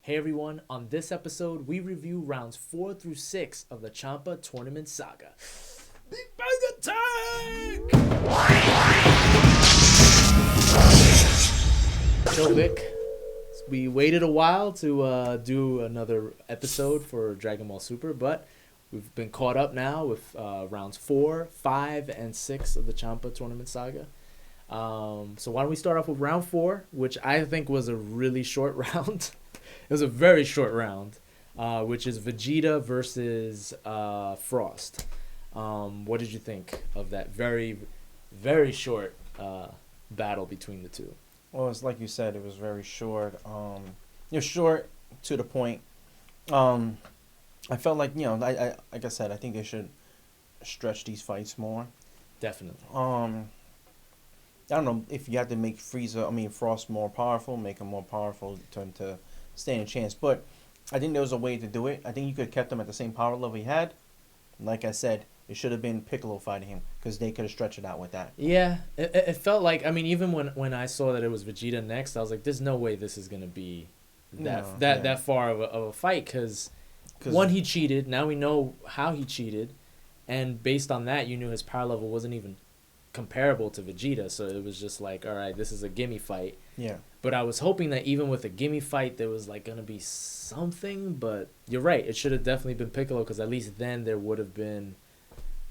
Hey everyone, on this episode, we review rounds 4 through 6 of the Champa tournament saga. Big Bang Attack! So, Vic, we waited a while to do another episode for Dragon Ball Super, but we've been caught up now with rounds 4, 5, and 6 of the Champa tournament saga. So why don't we start off with round 4, which I think was a really short round. It was a very short round, which is Vegeta versus Frost. What did you think of that very, very short battle between the two? Well, it's like you said, it was very short. Short to the point. I felt like I like I said, I think they should stretch these fights more. Definitely. I don't know if you have to make Frost more powerful, make him more powerful to stand a chance. But I think there was a way to do it. I think you could have kept him at the same power level he had. Like I said, it should have been Piccolo fighting him because they could have stretched it out with that. Yeah, it felt like, even when I saw that it was Vegeta next, I was like, there's no way this is going to be that far of a fight because, one, he cheated. Now we know how he cheated. And based on that, you knew his power level wasn't even comparable to Vegeta, so it was just like, all right, this is a gimme fight. Yeah. But I was hoping that even with a gimme fight, there was like gonna be something. But you're right, it should have definitely been Piccolo because at least then there would have been.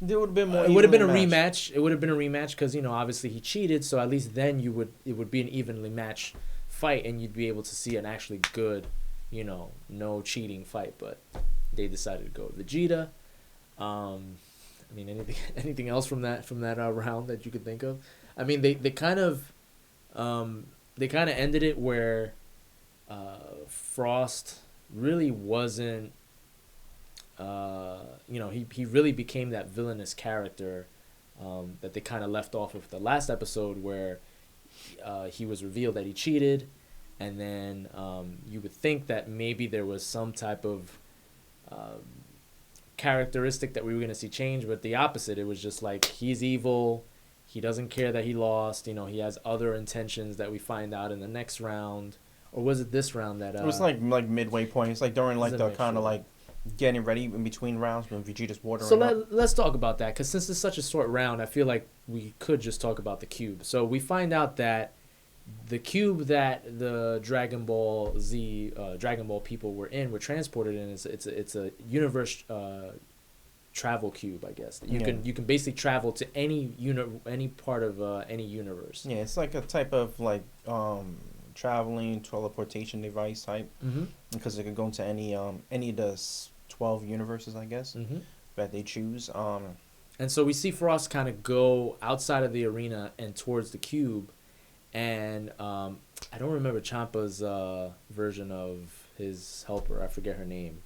There would have been more. It would have been a rematch. It would have been a rematch because obviously he cheated, so at least then it would be an evenly matched fight, and you'd be able to see an actually good, no cheating fight. But they decided to go with Vegeta. Anything else from that round that you could think of? They kind of ended it where Frost really wasn't. He really became that villainous character that they kind of left off with the last episode where he was revealed that he cheated, and then you would think that maybe there was some type of characteristic that we were going to see change, but the opposite. It was just like he's evil, he doesn't care that he lost, he has other intentions that we find out in the next round. Or was it this round that it was like midway point. It's like during like the kind of like getting ready in between rounds when Vegeta's watering so let's talk about that, because since it's such a short round, I feel like we could just talk about the cube. So we find out that the cube that the Dragon Ball Z, Dragon Ball people were transported in. It's a universe travel cube, I guess. You can basically travel to any part of any universe. Yeah, it's like a type of like traveling teleportation device type, because it could go into any of the 12 universes, I guess, that they choose. And so we see Frost kind of go outside of the arena and towards the cube. And I don't remember Champa's version of his helper. I forget her name.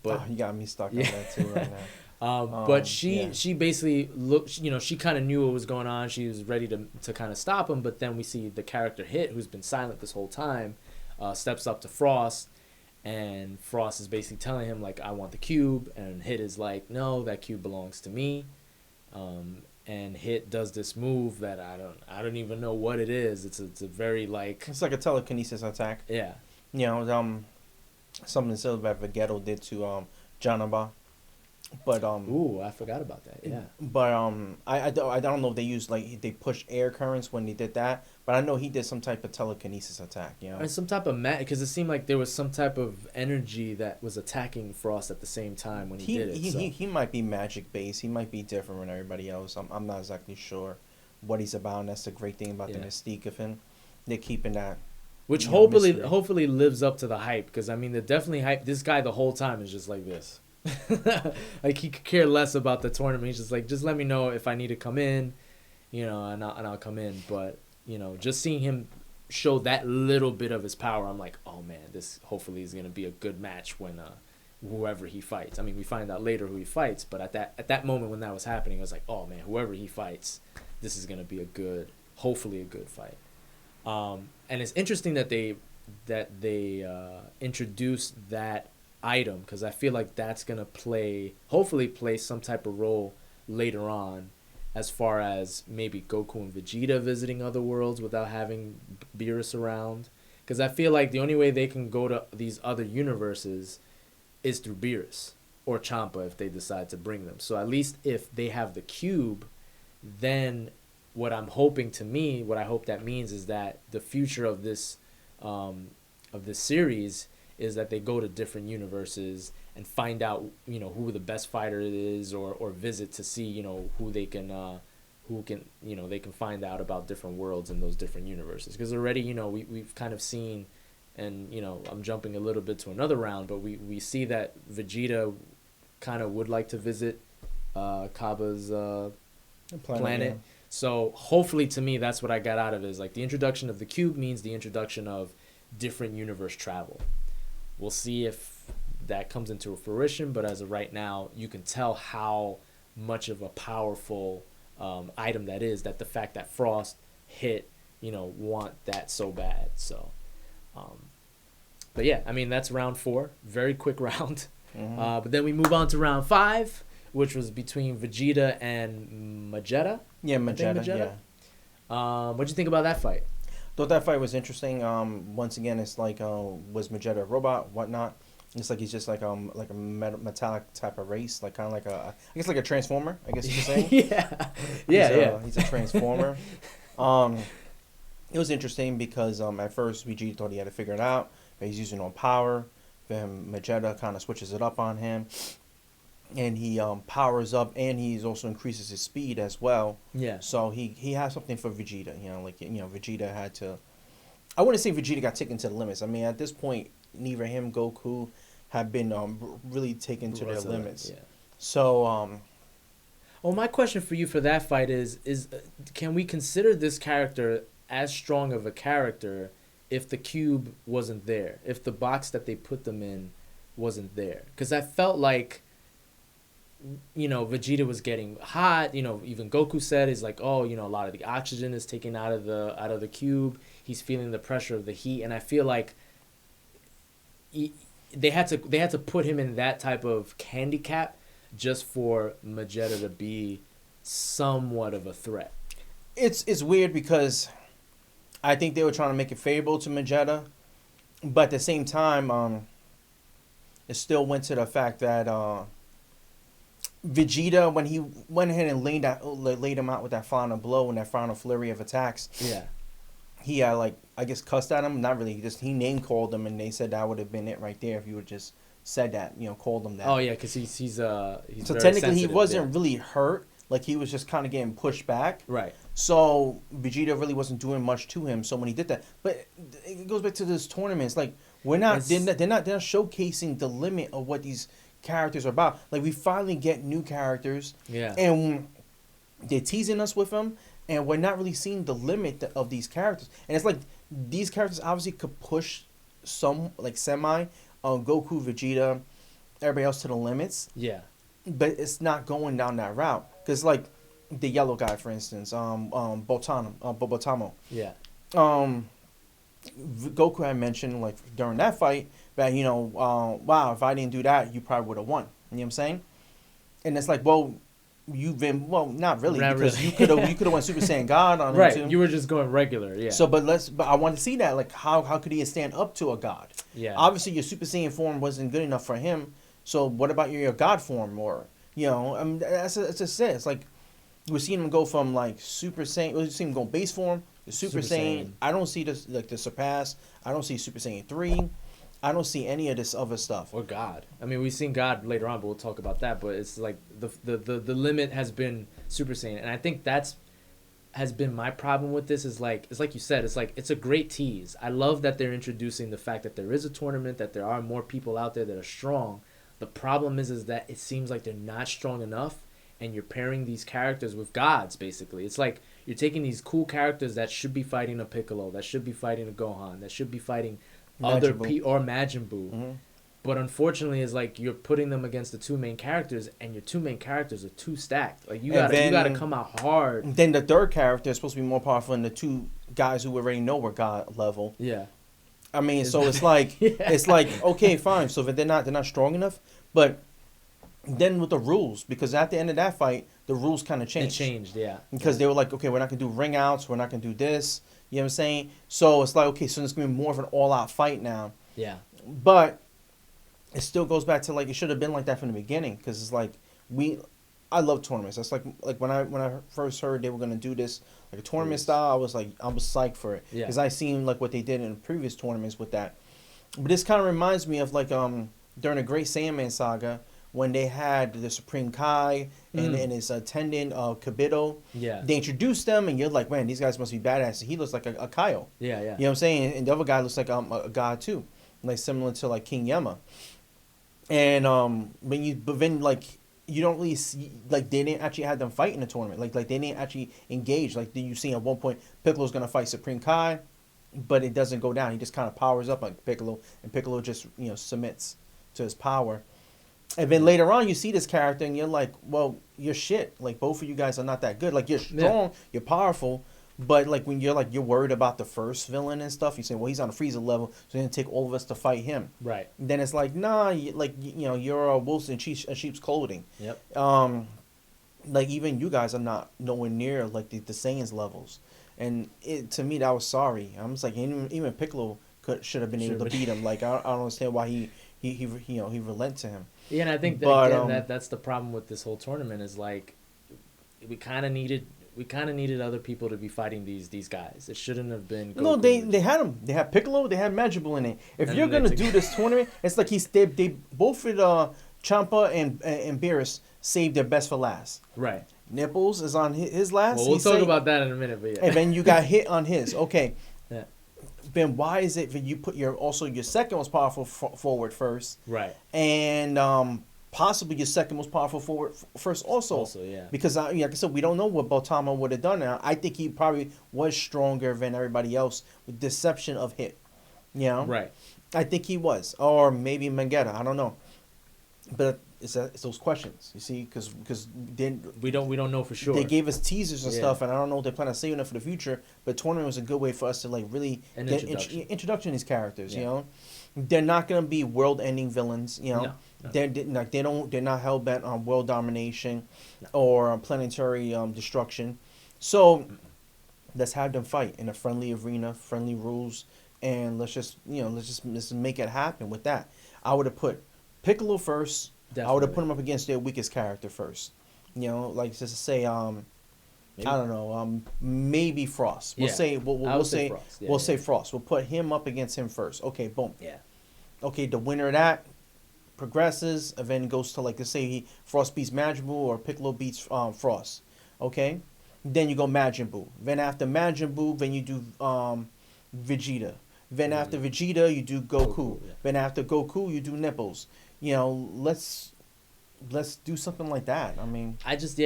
But you got me stuck on that too right now. But she basically looked. She kind of knew what was going on. She was ready to kind of stop him. But then we see the character Hit, who's been silent this whole time, steps up to Frost, and Frost is basically telling him like, "I want the cube," and Hit is like, "No, that cube belongs to me." And Hit does this move that I don't even know what it is. It's a very like, it's like a telekinesis attack. Yeah. Something similar that Vegeta did to Janaba. But ooh, I forgot about that. Yeah. But I don't know if they used like they pushed air currents when they did that, but I know he did some type of telekinesis attack, And some type of because it seemed like there was some type of energy that was attacking Frost at the same time when he did it. He might be magic based. He might be different from everybody else. I'm not exactly sure what he's about, and that's the great thing about the mystique of him. They're keeping that, which hopefully lives up to the hype, because they're definitely hype. This guy the whole time is just like this. Like he could care less about the tournament. He's just like, just let me know if I need to come in, and I'll come in. But just seeing him show that little bit of his power, I'm like, oh man, this hopefully is gonna be a good match when whoever he fights. We find out later who he fights, but at that moment when that was happening, I was like, oh man, whoever he fights, this is gonna be hopefully a good fight. And it's interesting that they introduced that item, because I feel like that's going to hopefully play some type of role later on, as far as maybe Goku and Vegeta visiting other worlds without having Beerus around. Because I feel like the only way they can go to these other universes is through Beerus or Champa if they decide to bring them. So at least if they have the cube, then what I'm hoping to me, what I hope that means is that the future of this series is that they go to different universes and find out, you know, who the best fighter is, or visit to see, you know, who can, you know, they can find out about different worlds in those different universes. Because already, you know, we've kind of seen, and, you know, I'm jumping a little bit to another round, but we see that Vegeta kind of would like to visit Cabba's planet. Yeah. So hopefully, to me, that's what I got out of it, is like the introduction of the cube means the introduction of different universe travel. We'll see if that comes into fruition, but as of right now, you can tell how much of a powerful item that is, that the fact that Frost hit, you know, want that so bad. So but yeah, I mean, that's round 4, very quick round. But then we move on to round 5, which was between Vegeta and Vegeta. Yeah, Vegeta. Yeah. What'd you think about that fight? Thought that fight was interesting. Once again, it's like, was Vegeta a robot, whatnot? It's like he's just like a metallic type of race, like kind of like I guess like a transformer. I guess you could say. Yeah. He's a transformer. It was interesting because at first Vegeta thought he had to figure it out, but he's using all power. Then Vegeta kind of switches it up on him, and he powers up, and he also increases his speed as well. Yeah. So he has something for Vegeta. You know, like, you know, Vegeta had to. I wouldn't say Vegeta got taken to the limits. I mean, at this point, neither him, Goku, have been really taken to their limits. Yeah. So. Well, my question for you for that fight is can we consider this character as strong of a character if the cube wasn't there, if the box that they put them in wasn't there? Because I felt like, you know, Vegeta was getting hot. You know, even Goku said, is like, oh, you know, a lot of the oxygen is taken out of the cube. He's feeling the pressure of the heat, and I feel like they had to put him in that type of handicap just for Vegeta to be somewhat of a threat. It's weird because I think they were trying to make it favorable to Vegeta, but at the same time, it still went to the fact that Vegeta, when he went ahead and laid him out with that final blow and that final flurry of attacks, yeah, he like, I guess, cussed at him. Not really, he name called him, and they said that would have been it right there if you would just said that, you know, called him that. Oh yeah, because he's so technically he wasn't really hurt. Like, he was just kind of getting pushed back. Right. So Vegeta really wasn't doing much to him. So when he did that, but it goes back to this tournament. It's like they're not showcasing the limit of what these characters are about. Like, we finally get new characters. Yeah. And they're teasing us with them, and we're not really seeing the limit of these characters. And it's like these characters obviously could push some, like, semi Goku, Vegeta, everybody else to the limits. Yeah. But it's not going down that route. Because, like, the yellow guy, for instance, Bobotamo. Yeah. Goku had mentioned, like, during that fight, that, you know, wow, if I didn't do that, you probably would have won. You know what I'm saying? And it's like, well, you've been, well, not really, because you could have went Super Saiyan God on him too. Right, you were just going regular, yeah. So, but I want to see that, like, how could he stand up to a God? Yeah. Obviously, your Super Saiyan form wasn't good enough for him. So, what about your God form, or, you know, I mean, that's just it. It's like we're seeing him go from, like, Super Saiyan. We're seeing him go base form to Super Saiyan. I don't see this, like, the surpass. I don't see Super Saiyan 3. I don't see any of this other stuff. Or God. I mean, we've seen God later on, but we'll talk about that. But it's like the limit has been Super Saiyan, and I think has been my problem with this. Is like, it's like you said, it's a great tease. I love that they're introducing the fact that there is a tournament, that there are more people out there that are strong. The problem is that it seems like they're not strong enough, and you're pairing these characters with gods, basically. It's like you're taking these cool characters that should be fighting a Piccolo, that should be fighting a Gohan, that should be fighting other or Majin Buu. Mm-hmm. But unfortunately, it's like you're putting them against the two main characters, and your two main characters are too stacked. Like, you gotta come out hard. Then the third character is supposed to be more powerful than the two guys who already know we're God level. Yeah. I mean, so it's like it's like, okay, fine. So if they're not strong enough, but then with the rules, because at the end of that fight, the rules kind of changed. It changed, yeah. Because they were like, okay, we're not gonna do ring outs, we're not gonna do this. You know what I'm saying? So it's like, okay, so it's going to be more of an all-out fight now. Yeah. But it still goes back to, like, it should have been like that from the beginning, because it's like, I love tournaments. That's like when I first heard they were going to do this, like a tournament style, I was psyched for it. Yeah. Because I seen, like, what they did in previous tournaments with that. But this kind of reminds me of, like, during the Great Saiyaman saga, when they had the Supreme Kai and his attendant, Kibito. Yeah. They introduced them, and you're like, man, these guys must be badass. He looks like a Kaio. Yeah, yeah. You know what I'm saying? And the other guy looks like a god, too. Like, similar to, like, King Yama. And but then, like, you don't really see, like, they didn't actually have them fight in the tournament. Like they didn't actually engage. Like, you see at one point, Piccolo's going to fight Supreme Kai, but it doesn't go down. He just kind of powers up like Piccolo, and Piccolo just, submits to his power. And then later on, you see this character, and you're like, well, you're shit. Like, both of you guys are not that good. Like, you're strong, you're powerful, but, like, when you're worried about the first villain and stuff, you say, well, he's on a Frieza level, so it's going to take all of us to fight him. Right. And then it's like, nah, you're a wolf in sheep's clothing. Yep. Like, even you guys are not nowhere near, like, the Saiyans levels. And to me, that was sorry. I'm just like, even Piccolo should have been able to beat him. Like, I don't understand why he relent to him. Yeah, and I think that's the problem with this whole tournament is, like, we kind of needed other people to be fighting these guys. It shouldn't have been Goku. No, they had them. They had Piccolo. They had Majin Buu in it. If you're gonna do this tournament, it's like they both with Champa and Beerus saved their best for last. Right. Nipples is on his last. Well, we'll talk about that in a minute, but yeah. And then you got hit on his. Okay. Yeah. Then why is it that you put your second most powerful forward first? Right. And possibly your second most powerful forward first also. Also, yeah. Because like I said, we don't know what Botama would have done. Now I think he probably was stronger than everybody else, with the exception of Hit. You know. Right. I think he was, or maybe Mangetta. I don't know. But it's those questions, you see, because then we don't know for sure. They gave us teasers and stuff, and I don't know if they plan on saving it for the future. But tournament was a good way for us to, like, really get introduction to these characters. Yeah. You know, they're not gonna be world-ending villains. You know, no. They're not hell bent on world domination or planetary destruction. So let's have them fight in a friendly arena, friendly rules, and let's just make it happen with that. I would have put Piccolo first. Definitely. I would have put him up against their weakest character first. You know, like, just to say, I don't know, maybe Frost. We'll say Frost. We'll say Frost. We'll put him up against him first. Okay, boom. Yeah. Okay, the winner of that progresses, and then goes to, like, let's say Frost beats Majin Buu or Piccolo beats Frost. Okay, then you go Majin Buu. Then after Majin Buu, then you do Vegeta. Then after Vegeta, you do Goku. Yeah. Then after Goku, you do Nipples. You know, let's do something like that. I mean, I just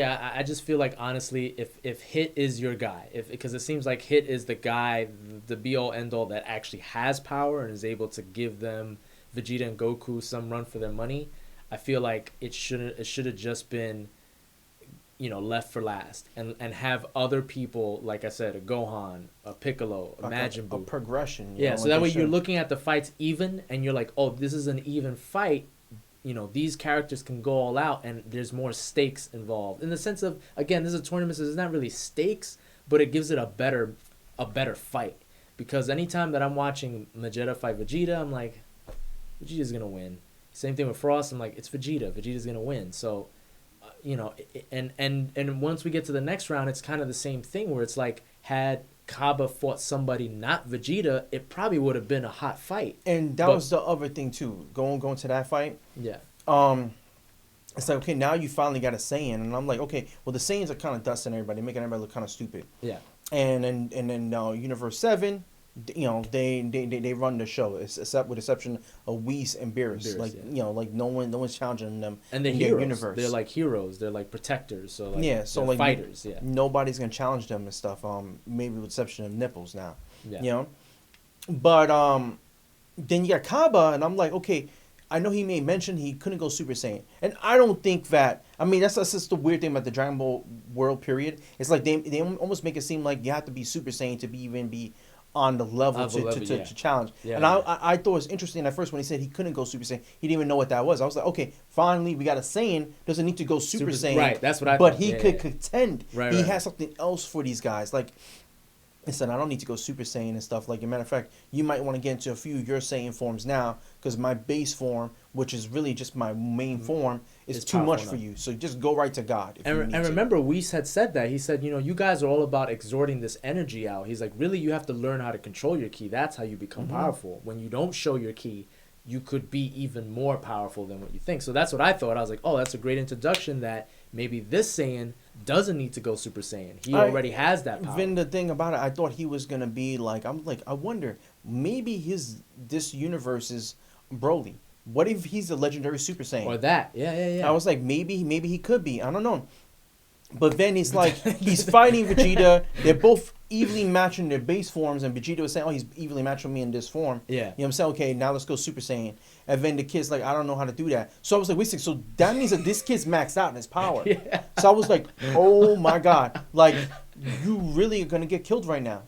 feel like, honestly, if Hit is your guy, because it seems like Hit is the guy, the be all end all that actually has power and is able to give them Vegeta and Goku some run for their money. I feel like it should have just been, left for last, and have other people, like I said, a Gohan, a Piccolo, a Majin Buu, a progression. Yeah, so that way you're looking at the fights even, and you're like, oh, this is an even fight. These characters can go all out, and there's more stakes involved. In the sense of, again, this is a tournament, so there's not really stakes, but it gives it a better fight. Because anytime that I'm watching Vegeta fight Vegeta, I'm like, Vegeta's gonna win. Same thing with Frost. I'm like, it's Vegeta. Vegeta's gonna win. So, and once we get to the next round, it's kind of the same thing, where it's like, had Kaba fought somebody not Vegeta, it probably would have been a hot fight. And that was the other thing too. Going to that fight. Yeah. It's like, okay, now you finally got a Saiyan, and I'm like, okay, well, the Saiyans are kind of dusting everybody, making everybody look kind of stupid. Yeah. And then Universe 7, they run the show, except with the exception of Whis and Beerus. Like, like no one's challenging them. And they're heroes. Universe. They're like heroes. They're like protectors. So like, so like fighters. Yeah. Nobody's gonna challenge them and stuff. Maybe with the exception of Nipples now. Yeah. But then you got Kaba, and I'm like, okay, I know he made mention he couldn't go Super Saiyan, and I don't think that. I mean, that's just the weird thing about the Dragon Ball world period. It's like they almost make it seem like you have to be Super Saiyan to even be on the level to challenge. Yeah, and I thought it was interesting at first when he said he couldn't go Super Saiyan. He didn't even know what that was. I was like, okay, finally we got a Saiyan, doesn't need to go Super Saiyan. Right, that's what I thought. But he could contend. Right, he has something else for these guys. Like, and said, I don't need to go Super Saiyan and stuff. Like, as a matter of fact, you might want to get into a few of your Saiyan forms now, because my base form, which is really just my main form, is It's too much powerful for enough. you. So just go right to God. If you need And to. remember, Weiss had said that. He said, you know, you guys are all about exhorting this energy out. He's like, really, you have to learn how to control your ki. That's how you become powerful. When you don't show your ki, you could be even more powerful than what you think. So that's what I thought. I was like, oh, that's a great introduction that maybe this Saiyan doesn't need to go Super Saiyan. He already has that power. Then the thing about it, I thought he was gonna be like, I wonder, maybe this universe is Broly. What if he's a legendary Super Saiyan? Or that. Yeah. I was like, maybe he could be. I don't know. But then it's like he's fighting Vegeta. They're both evenly matching their base forms, and Vegeta was saying, "Oh, he's evenly matching me in this form." Yeah. You know what I'm saying? Okay, now let's go Super Saiyan. And then the kid's like, "I don't know how to do that." So I was like, "Wait a second. So that means that this kid's maxed out in his power." Yeah. So I was like, "Oh my god! Like, you really are gonna get killed right now."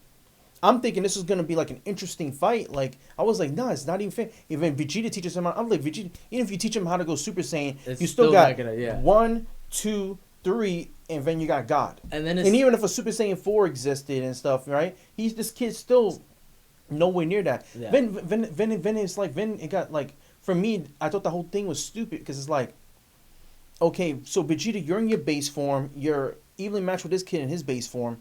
I'm thinking this is gonna be like an interesting fight. Like, I was like, "No, it's not even fair." Even Vegeta teaches him, I'm like, Vegeta. Even if you teach him how to go Super Saiyan, It's you still still got not gonna- yeah. 1, 2, 3, and then you got God. And then And even if a Super Saiyan 4 existed and stuff, right? This kid's still nowhere near that. Yeah. Then it's like, then it got like, for me, I thought the whole thing was stupid because it's like, okay, so Vegeta, you're in your base form, you're evenly matched with this kid in his base form,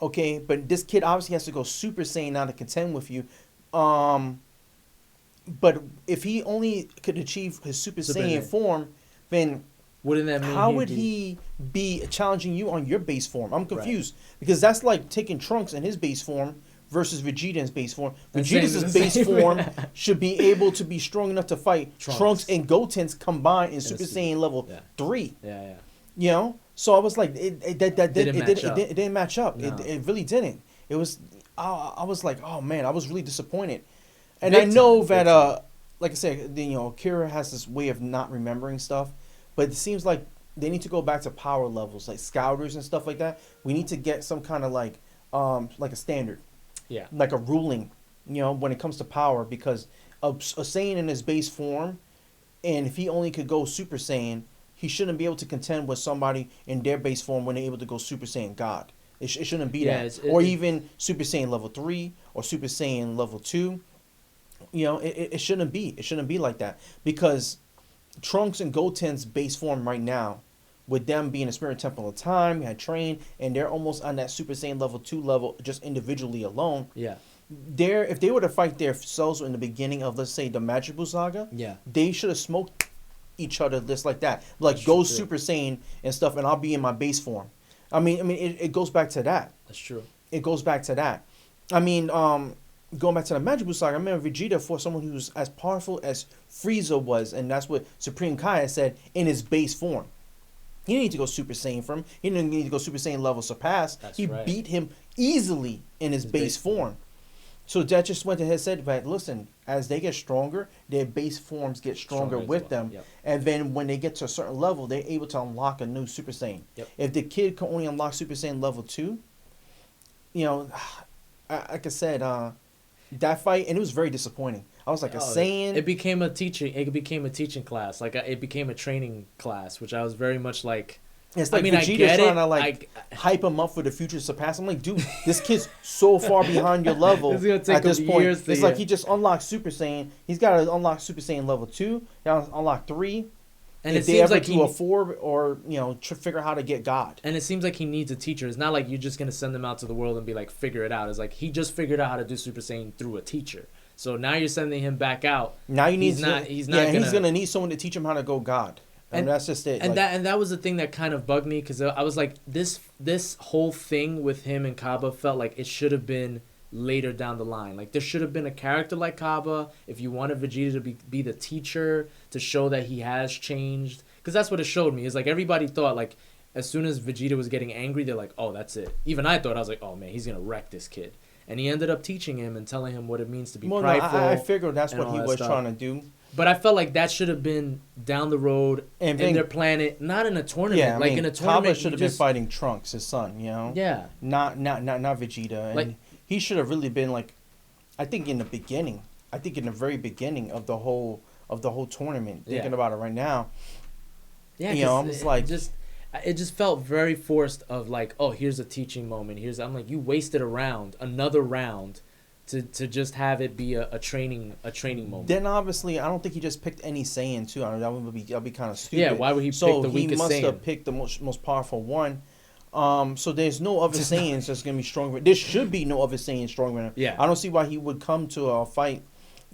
okay, but this kid obviously has to go Super Saiyan now to contend with you. But if he only could achieve his Super Saiyan form, then wouldn't that mean how would he be challenging you on your base form? I'm confused Right. because that's like taking Trunks in his base form versus Vegeta in his base form. And Vegeta's same- base same- form should be able to be strong enough to fight Trunks and Goten's combined in Super Saiyan level 3. Yeah. You know, so I was like, it didn't match up. No. It really didn't. It was, I was like, oh man, I was really disappointed. And Big I know time, that, big time. like I said, Kira has this way of not remembering stuff, but it seems like they need to go back to power levels, like scouters and stuff like that. We need to get some kind of like a standard, Yeah. like a ruling, when it comes to power, because a Saiyan in his base form, and if he only could go Super Saiyan, he shouldn't be able to contend with somebody in their base form when they're able to go Super Saiyan God. It shouldn't be that. Or even Super Saiyan level 3 or Super Saiyan level 2. It shouldn't be. It shouldn't be like that. Because Trunks and Goten's base form right now, with them being a Spirit Temple of Time, had trained, and they're almost on that Super Saiyan level 2 level just individually alone. Yeah. If they were to fight themselves in the beginning of, let's say, the Magic Buu Saga, Yeah. they should have smoked each other just like that. Like, That's go true. Super Saiyan and stuff, and I'll be in my base form. I mean, it goes back to that. That's true. It goes back to that. I mean, going back to the Magic Buu Saga, I remember Vegeta fought someone who's as powerful as Frieza was, and that's what Supreme Kai said in his base form. He didn't need to go Super Saiyan from him. He didn't need to go Super Saiyan level surpass. He right. beat him easily in his base form. So that just went ahead and said that, listen, as they get stronger, their base forms get stronger Stronger as with well. them. Yep. And then when they get to a certain level, they're able to unlock a new Super Saiyan. Yep. If the kid can only unlock Super Saiyan level 2, like I said, that fight, and it was very disappointing. I was like, It became a teaching. It became a teaching class. Like it became a training class, which I was very much like. It's like I Vegeta's get trying it. to hype him up for the future surpass. I'm like, dude, this kid's so far behind your level It's gonna take at this him point. years to It's like he just unlocked Super Saiyan. He's got to unlock Super Saiyan level 2. Got to unlock 3. And if it they seems ever like do a 4 or figure out how to get God. And it seems like he needs a teacher. It's not like you're just gonna send them out to the world and be like, figure it out. It's like he just figured out how to do Super Saiyan through a teacher. So now you're sending him back out. Now you need he's gonna need someone to teach him how to go God. And that's just it. And that was the thing that kind of bugged me, because I was like, this whole thing with him and Kaba felt like it should have been later down the line. Like there should have been a character like Kaba. If you wanted Vegeta to be the teacher, to show that he has changed, because that's what it showed me. Is like everybody thought, like as soon as Vegeta was getting angry, they're like, oh, that's it. Even I thought, I was like, oh man, he's gonna wreck this kid. And he ended up teaching him and telling him what it means to be prideful. I figured that's what he was stuff. trying to do. But I felt like that should have been down the road in their planet, not in a tournament. Yeah, in a tournament, Kaba should have been fighting Trunks, his son. Yeah. Not Vegeta. And he should have really been like, I think in the beginning. I think in the very beginning of the whole tournament. Thinking about it right now. Yeah. I'm just like, it just felt very forced. Of like, oh, here's a teaching moment. I'm like, you wasted another round, to just have it be a training moment. Then obviously, I don't think he just picked any Saiyan too. I mean, that'd be kind of stupid. Yeah, why would he pick the weakest So he Saiyan? must have picked the most powerful one. So there's no other Saiyans that's gonna be stronger. There should be no other Saiyan stronger than him. Yeah. I don't see why he would come to a fight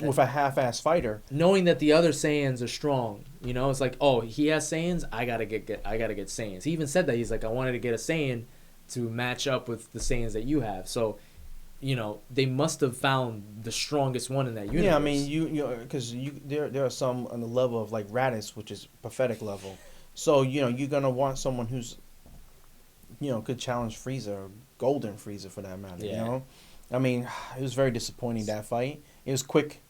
with a half-ass fighter. Knowing that the other Saiyans are strong, it's like, oh, he has Saiyans, I gotta get Saiyans. He even said that. He's like, I wanted to get a Saiyan to match up with the Saiyans that you have. So, they must have found the strongest one in that universe. Yeah, I mean, because there are some on the level of like Raditz, which is pathetic level. So you're gonna want someone who's, could challenge Frieza, or Golden Frieza for that matter. Yeah. I mean, it was very disappointing, that fight. It was quick.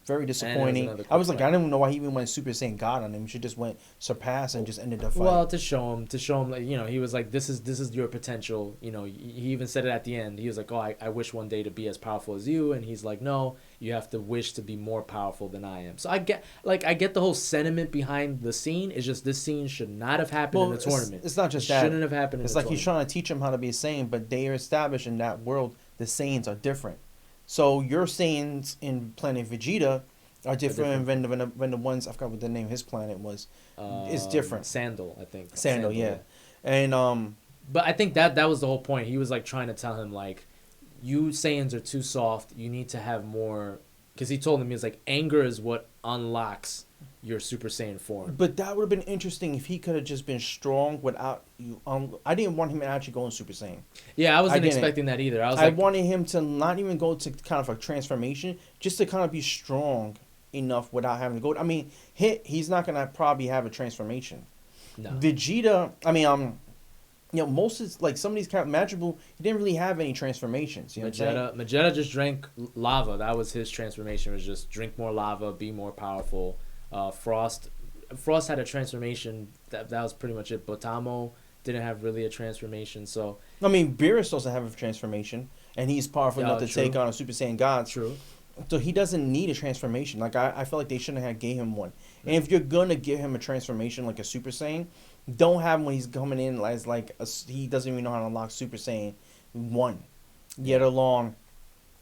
Very disappointing. I was like, I didn't even know why he even went Super Saiyan God on him. He should just went Surpass and just ended the fight. Well, to show him, like, he was like, this is your potential. He even said it at the end. He was like, oh, I wish one day to be as powerful as you. And he's like, no, you have to wish to be more powerful than I am. So I get the whole sentiment behind the scene. It's just, this scene should not have happened in the tournament. It's not just that. Shouldn't have happened in the tournament. It's like he's trying to teach him how to be a Saiyan, but they are established in that world the Saiyans are different. So your Saiyans in Planet Vegeta are different than the ones, I forgot what the name of his planet was. It's different. Sandal, I think. Sandal, yeah. And but I think that was the whole point. He was like trying to tell him, like, you Saiyans are too soft. You need to have more, because he told him, he was like, anger is what unlocks your Super Saiyan form. But that would have been interesting if he could have just been strong without you. I didn't want him to actually go in Super Saiyan. Yeah, I wasn't expecting that either. I wanted him to not even go to kind of a transformation, just to kind of be strong enough without having to go. I mean, he's not gonna probably have a transformation. No. Vegeta, I mean, most of like some of these Majin Buu, he didn't really have any transformations. Vegeta just drank lava. That was his transformation. Was just drink more lava, be more powerful. Frost had a transformation. That was pretty much it. Botamo didn't have really a transformation. So I mean, Beerus doesn't have a transformation, and he's powerful enough to take on a Super Saiyan God. True. So he doesn't need a transformation. Like I feel like they shouldn't have gave him one. And if you're gonna give him a transformation like a Super Saiyan, don't have him when he's coming in as like he doesn't even know how to unlock Super Saiyan 1. Yet alone,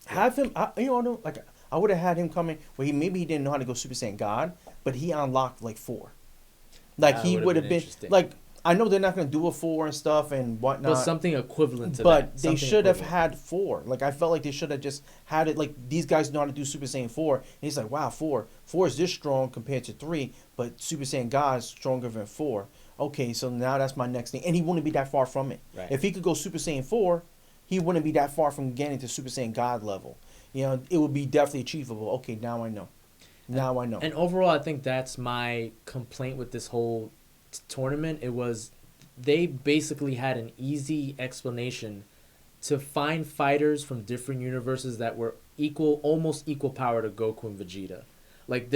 have him. I would have had him coming where maybe he didn't know how to go Super Saiyan God, but he unlocked like 4. Like he would have been like. I know they're not going to do a 4 and stuff and whatnot. But something equivalent to that. But they should have had 4. Like, I felt like they should have just had it. Like, these guys know how to do Super Saiyan 4. And he's like, wow, 4. 4 is this strong compared to 3. But Super Saiyan God is stronger than 4. Okay, so now that's my next thing. And he wouldn't be that far from it. Right. If he could go Super Saiyan 4, he wouldn't be that far from getting to Super Saiyan God level. It would be definitely achievable. Okay, now I know. Now I know. And overall, I think that's my complaint with this whole tournament. It was, they basically had an easy explanation to find fighters from different universes that were almost equal power to Goku and Vegeta. Like,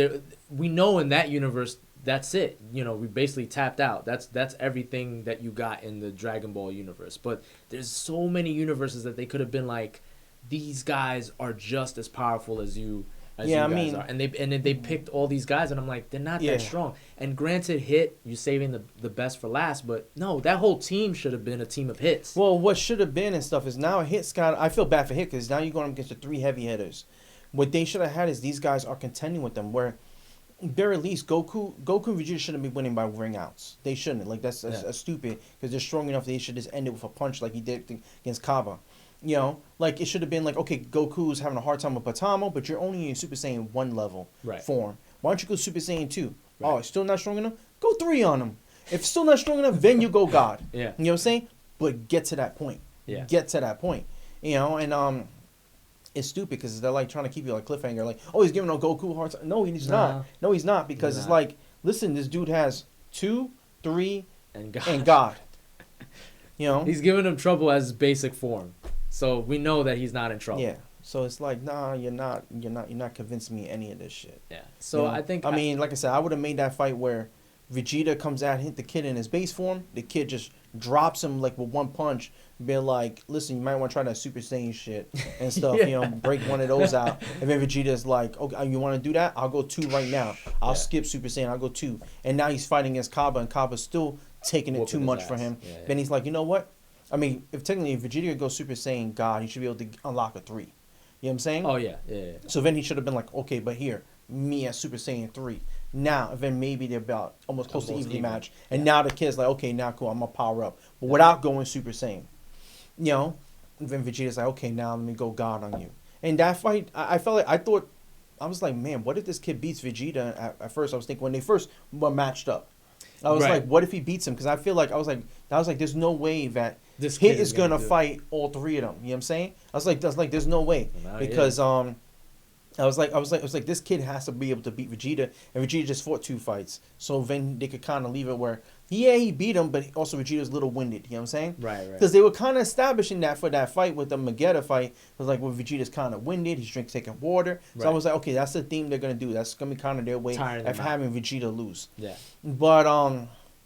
we know in that universe, that's it. We basically tapped out. That's everything that you got in the Dragon Ball universe. But there's so many universes that they could have been like, these guys are just as powerful as you. Are. And they picked all these guys, and I'm like, they're not that strong. And granted, you saving the best for last, but no, that whole team should have been a team of hits. Well, what should have been and stuff is now Hit's got. I feel bad for Hit because now you're going against the 3 heavy hitters. What they should have had is these guys are contending with them, where they're at least Goku and Vegeta shouldn't be winning by ring outs. They shouldn't. Like that's stupid because they're strong enough. They should just end it with a punch like he did against Kaba. Like it should have been like, okay, Goku's having a hard time with Batamo, but you're only in Super Saiyan 1 level form. Why don't you go Super Saiyan 2? Right. Oh, it's still not strong enough? Go 3 on him. If still not strong enough, then you go God. Yeah. You know what I'm saying? But get to that point. Yeah. Get to that point. And it's stupid because they're like trying to keep you like cliffhanger, like, oh, he's giving Goku a hard time. No, he's not. No, he's not because it's like, listen, this dude has 2, 3, and God. He's giving him trouble as his basic form. So we know that he's not in trouble. Yeah. So it's like, nah, you're not convincing me any of this shit. Yeah. So I think like I said, I would have made that fight where Vegeta comes out, hit the kid in his base form. The kid just drops him like with one punch. Being like, listen, you might want to try that Super Saiyan shit and stuff. Yeah. You know, break one of those out. And then Vegeta's like, okay, you want to do that? I'll go 2 right now. I'll skip Super Saiyan. I'll go 2. And now he's fighting against Kaba, and Kaba's still taking it Whooping too his much ass. for him. Yeah, yeah. Then he's like, you know what? I mean, if Vegeta goes Super Saiyan God, he should be able to unlock a 3. You know what I'm saying? Oh yeah. So then he should have been like, okay, but here, me as Super Saiyan 3. Now, then maybe they're about almost close to evenly even. match. And now the kid's like, okay, now cool, I'm going to power up. But without going Super Saiyan. You know? And then Vegeta's like, okay, now let me go God on you. And that fight, I felt like, I was like, man, what if this kid beats Vegeta? At first, I was thinking when they first were matched up. I was like, what if he beats him? Because I feel like, I was like, there's no way that This Hit kid is going to do it. fight all 3 of them. You know what I'm saying? I was like, there's no way. Well, now Because, I was like, this kid has to be able to beat Vegeta, and Vegeta just fought 2 fights, so then they could kind of leave it where, he beat him, but also Vegeta's a little winded. You know what I'm saying? Right. Because they were kind of establishing that for that fight with the Magetta fight. It was like, well, Vegeta's kind of winded, he's taking water. So I Right. was like, okay, that's the theme they're gonna do. That's gonna be kind of their way Tiring of them out. having Vegeta lose. Yeah. But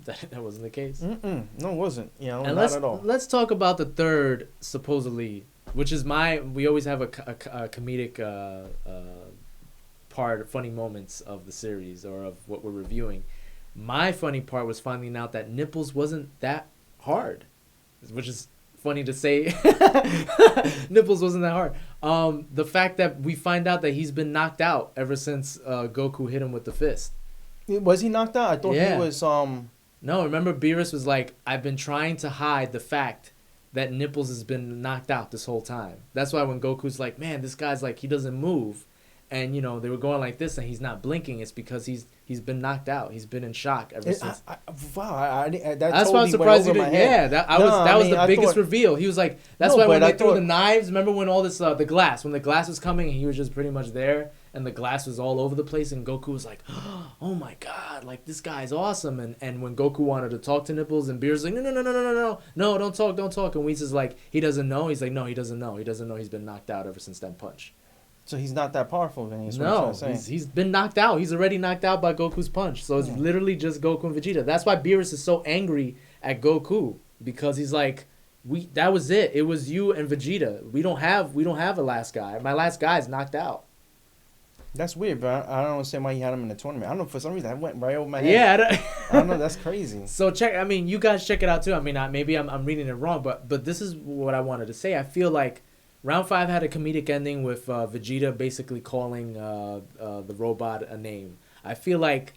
That wasn't the case. no, it wasn't. You know, And not at all. let's talk about the third supposedly, which is we always have a comedic part, funny moments of the series or of what we're reviewing. My funny part was finding out that nipples wasn't that hard, which is funny to say. Nipples wasn't that hard. The fact that we find out that he's been knocked out ever since Goku hit him with the fist. Was he knocked out? I thought Yeah. he was No, remember Beerus was like, I've been trying to hide the fact that Nipples has been knocked out this whole time. That's why when Goku's like, man, this guy's like, he doesn't move. And, you know, they were going like this and he's not blinking. It's because he's been knocked out. He's been in shock ever since. That's why That's why I'm surprised you didn't. Yeah, that was the biggest reveal. He was like, that's No, why when but they I threw thought- the knives, remember when all this, the glass, when the glass was coming and he was just pretty much there and the glass was all over the place and Goku was like, oh my God, like this guy's awesome. And when Goku wanted to talk to Nipples and Beerus like, no, don't talk. And Whis is like, he doesn't know. He's like, no, he doesn't know. He doesn't know he's been knocked out ever since that punch. So he's not that powerful, then. No, he's been knocked out. He's already knocked out by Goku's punch. So it's literally just Goku and Vegeta. That's why Beerus is so angry at Goku because he's like, that was it. It was you and Vegeta. We don't have a last guy. My last guy is knocked out. That's weird, but I don't understand why he had him in the tournament. I don't know, for some reason that went right over my head. Yeah, I don't know. That's crazy. So you guys check it out too. I mean, maybe I'm reading it wrong, but this is what I wanted to say. I feel like Round 5 had a comedic ending with Vegeta basically calling the robot a name. I feel like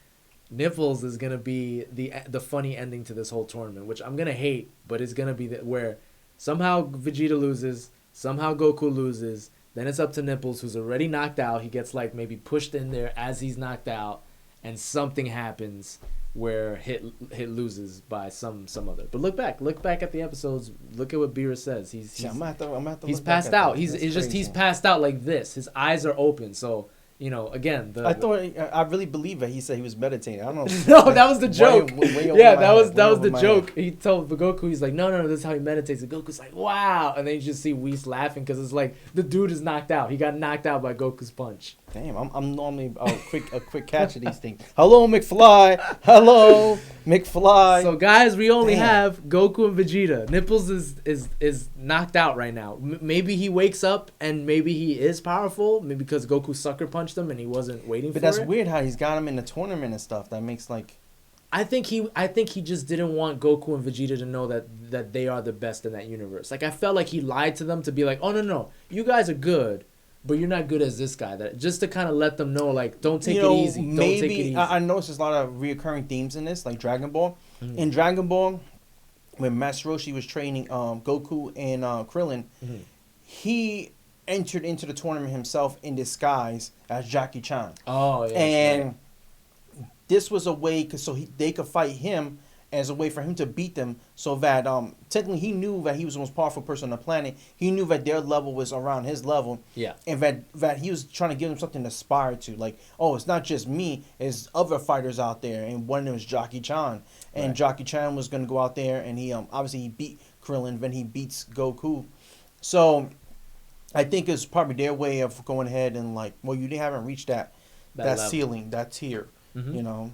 Nipples is gonna be the funny ending to this whole tournament, which I'm gonna hate, but it's gonna be where somehow Vegeta loses, somehow Goku loses, then it's up to Nipples, who's already knocked out. He gets like maybe pushed in there as he's knocked out, and something happens where Hit loses by some other. But look back at the episodes. Look at what Beerus says. He's I'm gonna have to he's look back passed at out. that. He's That's crazy. he's passed out like this. His eyes are open. So you know, again, I really believe that he said he was meditating. I don't know. no, that was the joke. Way over Yeah, my that was head, that way was over the my joke. head. He told Goku, he's like, no, this is how he meditates. And Goku's like, wow, and then you just see Whis laughing because it's like the dude is knocked out. He got knocked out by Goku's punch. Damn, I'm normally a quick catch of these things. Hello, McFly. Hello, McFly. So guys, we only Damn. have Goku and Vegeta. Nipples is knocked out right now. Maybe he wakes up and maybe he is powerful. Maybe because Goku sucker punched him and he wasn't waiting for But that's it. weird how he's got him in the tournament and stuff. That makes like. I think he just didn't want Goku and Vegeta to know that they are the best in that universe. Like I felt like he lied to them to be like, oh no, you guys are good, but you're not good as this guy. That just to kind of let them know, like, don't take it easy. Don't take it easy. I noticed there's a lot of reoccurring themes in this, like Dragon Ball. Mhm. In Dragon Ball, when Master Roshi was training Goku and Krillin, Mhm. he entered into the tournament himself in disguise as Jackie Chan. Oh yeah. And this was a way they could fight him as a way for him to beat them, so that technically he knew that he was the most powerful person on the planet. He knew that their level was around his level. Yeah. And that he was trying to give them something to aspire to. Like, oh, it's not just me, it's other fighters out there. And one of them was Jackie Chan. And Right. Jackie Chan was going to go out there and he obviously he beat Krillin, then he beats Goku. So I think it's probably their way of going ahead and like, well, you haven't reached that level. ceiling, that tier, Mhm. you know.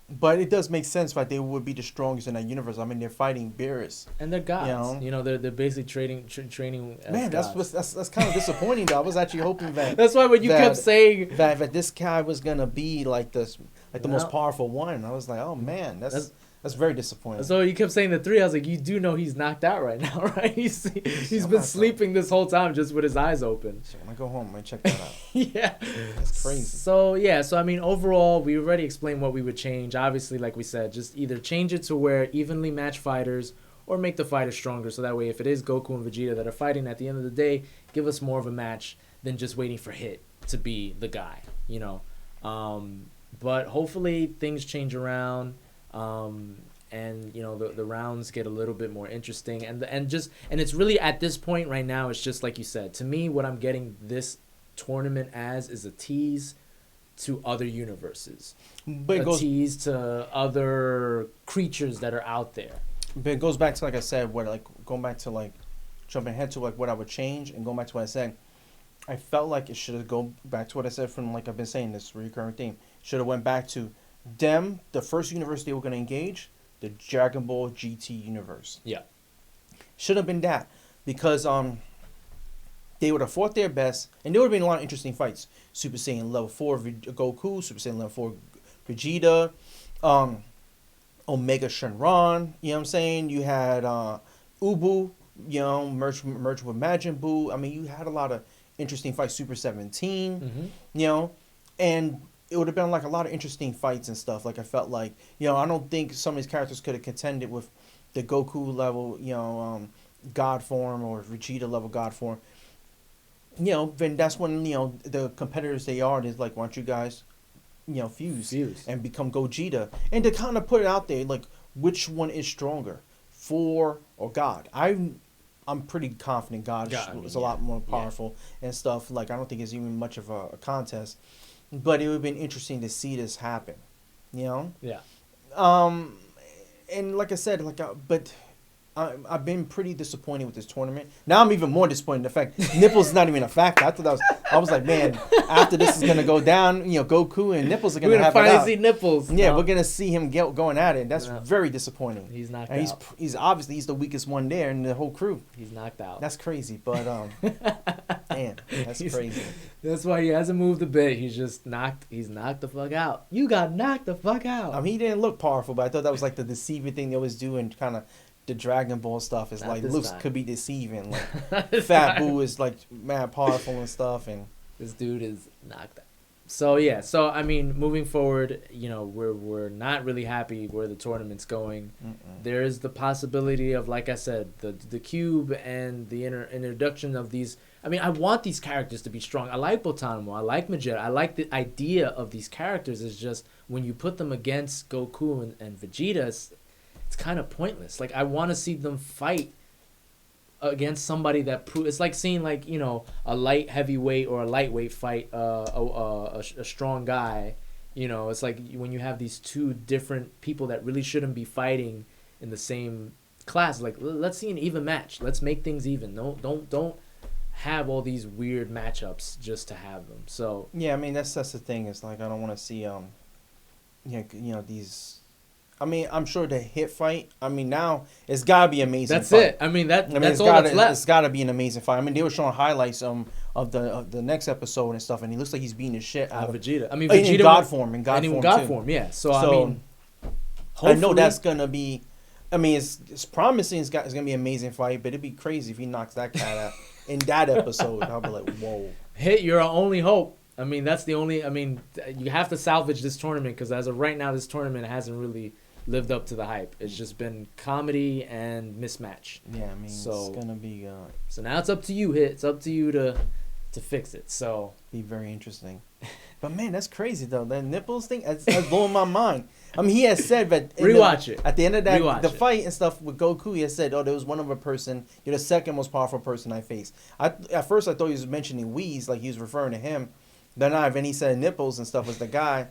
But it does make sense why they would be the strongest in that universe. I mean, they're fighting Beerus. And they're gods. You know? They're basically training as Man, gods. that's kind of disappointing. Though I was actually hoping that That's why when you kept saying that this guy was gonna be like this, like the most powerful one. I was like, oh man, that's very disappointing. So you kept saying the 3. I was like, you do know he's knocked out right now, right? He's been sleeping this whole time just with his eyes open. So when I go home, I'm gonna check that out. Yeah, that's crazy. So I mean, overall, we already explained what we would change. Obviously, like we said, just either change it to where evenly matched fighters, or make the fighters stronger. So that way, if it is Goku and Vegeta that are fighting, at the end of the day, give us more of a match than just waiting for Hit to be the guy. But hopefully things change around. And the rounds get a little bit more interesting, and it's really at this point right now, it's just like you said, to me what I'm getting this tournament as is a tease to other universes, but tease to other creatures that are out there. But it goes back to, like I said, going back to jumping ahead to what I would change, and going back to what I said, I felt like it should have go back to what I said from I've been saying, this recurring theme. Should have went back to them, the first universe they were going to engage, the Dragon Ball GT universe. Yeah. Should have been that. Because they would have fought their best, and there would have been a lot of interesting fights. Super Saiyan level 4 Goku, Super Saiyan level 4 Vegeta, Omega Shenron, you know what I'm saying? You had Ubu, merged with Majin Buu. I mean, you had a lot of interesting fights. Super 17, and it would have been a lot of interesting fights and stuff. I felt like, I don't think some of these characters could have contended with the Goku level, God form, or Vegeta level God form. Then that's when, the competitors they are, is like, why don't you guys, fuse and become Gogeta? And to kind of put it out there, which one is stronger, 4 or God? I'm pretty confident God is a lot more powerful and stuff. I don't think it's even much of a contest. But it would have been interesting to see this happen, Yeah. And like I said, but I've been pretty disappointed with this tournament. Now I'm even more disappointed in the fact Nipples is not even a factor. I was like, man, after this is gonna go down, Goku and Nipples are gonna have it out. We're gonna finally see Nipples. Yeah, we're gonna see him going at it. That's very disappointing. He's knocked out. He's obviously the weakest one there in the whole crew. He's knocked out. That's crazy, but damn, that's crazy. That's why he hasn't moved a bit. He's knocked the fuck out. You got knocked the fuck out. I mean, he didn't look powerful, but I thought that was the deceiving thing they always do, and kind of the Dragon Ball stuff is looks could be deceiving. Fat Boo is mad powerful and stuff, and this dude is knocked out. So I mean, moving forward, we're not really happy where the tournament's going. There is the possibility of, like I said, the cube and the introduction of these. I mean, I want these characters to be strong. I like Botanmo. I like Vegeta. I like the idea of these characters. It's just when you put them against Goku and Vegeta, it's kind of pointless. I want to see them fight against somebody that it's like seeing a light heavyweight or a lightweight fight a strong guy. It's like when you have these two different people that really shouldn't be fighting in the same class. Let's see an even match. Let's make things even. Don't have all these weird matchups just to have them. So yeah, I mean that's the thing. It's I don't want to see these. I mean, I'm sure the Hit fight. I mean, now it's gotta be amazing. That's fight. it. I mean, that's all that's left. It's gotta be an amazing fight. I mean, they were showing highlights of the next episode and stuff, and he looks like he's beating the shit out of Vegeta. I mean, Vegeta in God form, yeah. So I mean, I know that's gonna be. I mean, it's promising. It's gonna be an amazing fight, but it'd be crazy if he knocks that cat out in that episode. I'll be like, whoa. Hit, you're our only hope. I mean, that's the only. I mean, you have to salvage this tournament because as of right now, this tournament hasn't really lived up to the hype. It's just been comedy and mismatch. Yeah, I mean, it's gonna be. So now it's up to you, Hit. It's up to you to fix it. So be very interesting. But man, that's crazy though. That Nipples thing, that's blowing my mind. I mean, he has said that rewatch it. At the end of that, fight and stuff with Goku, he has said, "Oh, there was one other person. You're the second most powerful person I faced." At first I thought he was mentioning Whis, like he was referring to him. Then he said Nipples and stuff was the guy.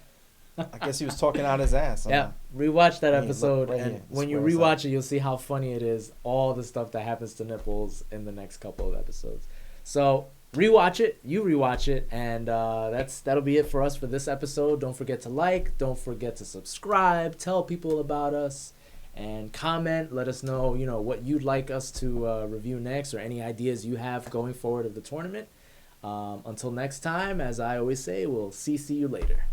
I guess he was talking out his ass. Yeah, rewatch that episode, and when you rewatch it, you'll see how funny it is. All the stuff that happens to Nipples in the next couple of episodes. So rewatch it. You rewatch it, and that'll be it for us for this episode. Don't forget to like. Don't forget to subscribe. Tell people about us, and comment. Let us know, what you'd like us to review next, or any ideas you have going forward of the tournament. Until next time, as I always say, we'll see you later.